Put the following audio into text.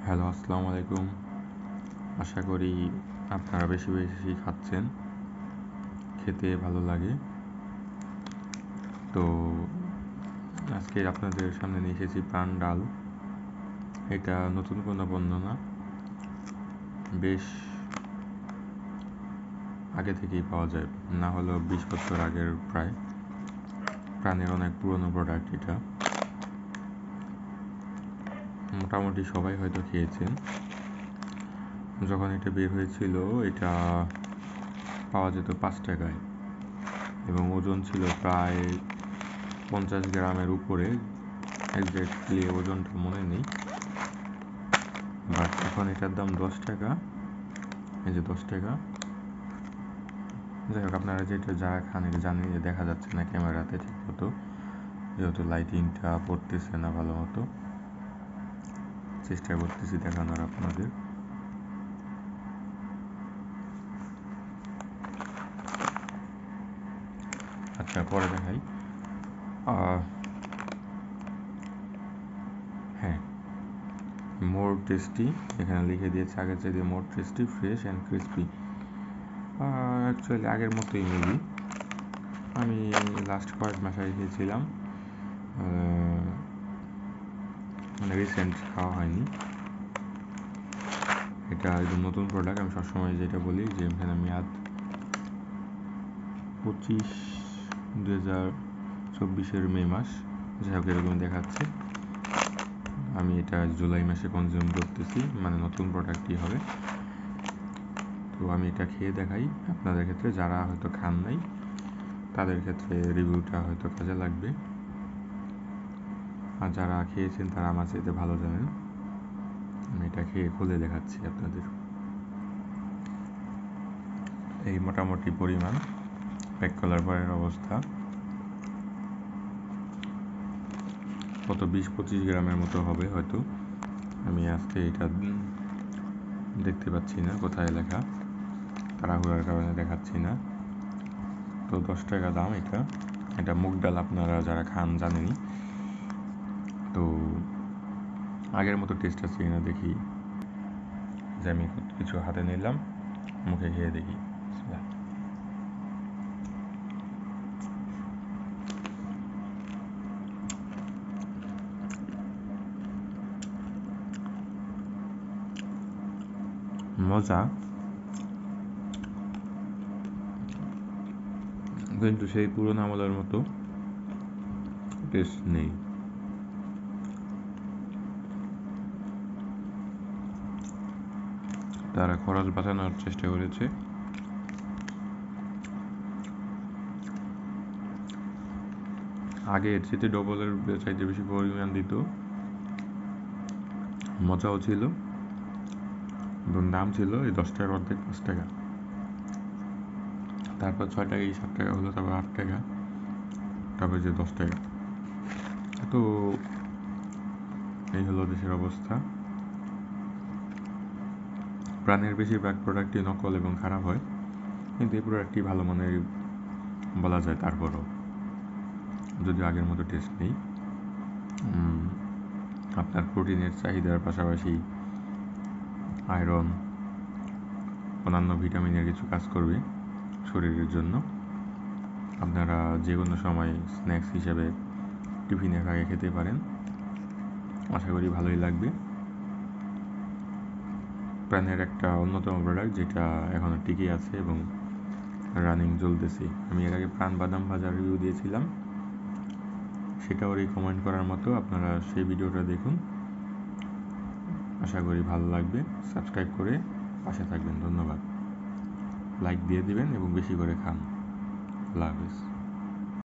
Hello, আসসালামু আলাইকুম। আশা করি আপনারা বেশি বেশি খাচ্ছেন, খেতে ভালো লাগে। তো আজকে আপনাদের সামনে নিয়ে এসেছি প্রাণ ডাল। এটা নতুন কোনো পণ্য না, বেশ আগে থেকেই পাওয়া যায়, না হলেও 20 বছর আগের প্রায়। প্রাণের অনেক পুরনো প্রোডাক্ট এটা, মোটামুটি সবাই হয়তো খেয়েছেন। যখন এটা বের হয়েছিল এটা পাওয়া যেত 5 টাকায় এবং ওজন ছিল প্রায় 50 গ্রামের উপরে। এক্স্যাক্টলি ওজনটা মনে নেই, বাট এখন এটার দাম 10 টাকা। এই যে 10 টাকা। যাই হোক, আপনারা যারা খান এটা জানেন যে দেখা যাচ্ছে না ক্যামেরাতে ঠিক মতো, যেহেতু লাইটিংটা পড়তেছে না ভালো মতো। চেষ্টা করতেছি দেখানোর আপনাদের। আচ্ছা, পরে দেখাই। হ্যাঁ, মোর টেস্টি এখানে লিখে দিয়েছে, আগের চাইতে more tasty, fresh and crispy. Actually আগের মতোই মেবি। আমি লাস্ট কয়েক মাস আগে খেয়েছিলাম, মানে রিসেন্ট খাওয়া হয়নি। এটা একদম নতুন প্রোডাক্ট। আমি সবসময় যেটা বলি যে এখানে মেয়াদ 25/2024 মে মাস। যাই হোক, এরকম দেখাচ্ছে। আমি এটা জুলাই মাসে কনজিউম করতেছি, মানে নতুন প্রোডাক্টই হবে। তো আমি এটা খেয়ে দেখাই আপনাদের ক্ষেত্রে, যারা হয়তো খান নাই তাদের ক্ষেত্রে রিভিউটা হয়তো কাজে লাগবে, আর যারা খেয়েছেন তারা আমার চাইতে ভালো জানেন। আমি এটা খেয়ে খুলে দেখাচ্ছি আপনাদের। এই মোটামুটি পরিমাণ প্যাক করার পরের অবস্থা, কত 20-25 গ্রামের মতো হবে হয়তো। আমি আজকে এটা দেখতে পাচ্ছি না কোথায় লেখা, তাড়াহুড়ার কারণে দেখাচ্ছি না। তো 10 টাকা দাম এটা মুগ ডাল, আপনারা যারা খান জানেনই। তো আগের মতো টেস্ট আছে কিনা দেখি। যে আমি কিছু হাতে নিলাম, মুখে খেয়ে দেখি। মজা, কিন্তু সেই পুরোনো আমলের মতো টেস্ট নেই। তারা খরচ বাঁচানোর চেষ্টা করেছে। আগে এর চাইতে ডবলের চাইতে বেশি পরিমাণ দিত, মজাও ছিল এবং দাম ছিল এই 10 টাকার অর্ধেক 5 টাকা। তারপর 6 টাকা, 7 টাকা হলো, তারপর 8 টাকা, তারপর যে 10 টাকা। তো এই হলো দেশের অবস্থা। প্রাণের বেশিরভাগ প্রোডাক্টই নকল এবং খারাপ হয়, কিন্তু এই প্রোডাক্টটি ভালো মানের বলা যায়। তারপরও যদিও আগের মতো টেস্ট নেই, আপনার প্রোটিনের চাহিদার পাশাপাশি আয়রন, অন্যান্য ভিটামিনের কিছু কাজ করবে শরীরের জন্য। আপনারা যে কোনো সময় স্ন্যাক্স হিসেবে টিফিনের আগে খেতে পারেন, আশা করি ভালোই লাগবে। প্রাণের একটা অন্যতম প্রোডাক্ট যেটা এখনও টিকে আছে এবং রানিং চলতেছে। আমি এর আগে প্রাণ বাদাম ভাজার রিভিউ দিয়েছিলাম, সেটাও রিকমেন্ড করার মতো। আপনারা সেই ভিডিওটা দেখুন, আশা করি ভালো লাগবে। সাবস্ক্রাইব করে পাশে থাকবেন, ধন্যবাদ। লাইক দিয়ে দিবেন এবং বেশি করে খান। আল্লাহ হাফেজ।